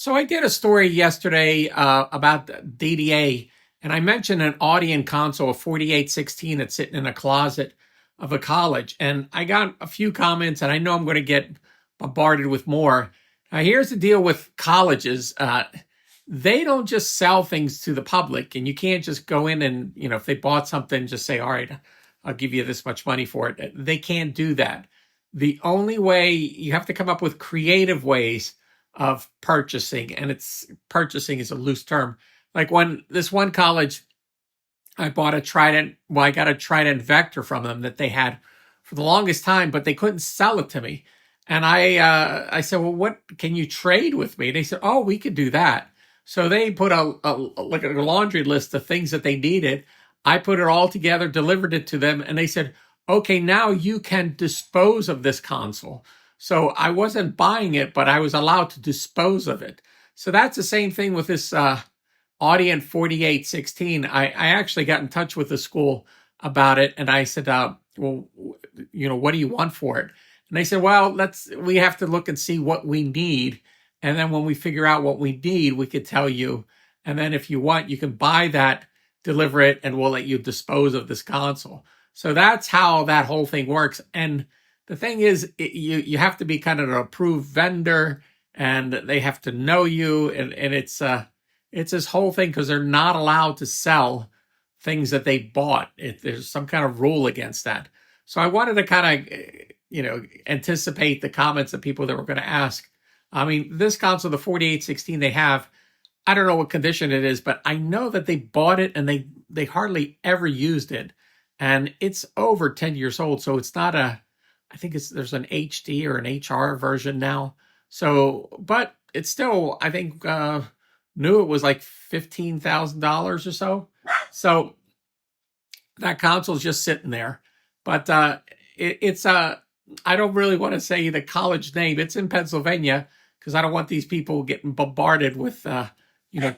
So I did a story yesterday about the DDA, and I mentioned an Audient console, a 4816 that's sitting in a closet of a college. And I got a few comments, and I know I'm going to get bombarded with more. Now, here's the deal with colleges. They don't just sell things to the public, and you can't just go in and, if they bought something, just say, all right, I'll give you this much money for it. They can't do that. The only way, you have to come up with creative ways of purchasing, and it's purchasing is a loose term. Like when this one college, I bought a Trident. Well, I got a Trident Vector from them that they had for the longest time, but they couldn't sell it to me. And I said, well, what can you trade with me? They said, oh, we could do that. So they put like a laundry list of things that they needed. I put it all together, delivered it to them, and they said, okay, now you can dispose of this console. So I wasn't buying it, but I was allowed to dispose of it. So that's the same thing with this Audient 4816. I actually got in touch with the school about it, and I said, well, what do you want for it? And they said, well, we have to look and see what we need. And then when we figure out what we need, we could tell you. And then if you want, you can buy that, deliver it, and we'll let you dispose of this console. So that's how that whole thing works. And the thing is, you have to be kind of an approved vendor, and they have to know you. And it's this whole thing because they're not allowed to sell things that they bought. There's some kind of rule against that. So I wanted to kind of, anticipate the comments of people that were going to ask. I mean, this console, the 4816 they have, I don't know what condition it is, but I know that they bought it and they hardly ever used it. And it's over 10 years old. So it's not I think there's an HD or an HR version now. So, but it's still, I think, new it was like $15,000 or so. So that console's just sitting there. But it's I don't really want to say the college name. It's in Pennsylvania because I don't want these people getting bombarded with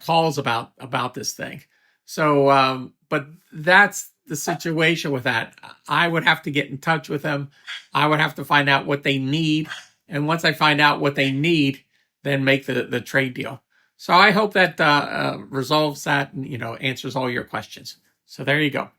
calls about this thing. So, but that's the situation with that. I would have to get in touch with them. I would have to find out what they need, and once I find out what they need, then make the trade deal. So I hope that resolves that and answers all your questions. So there you go.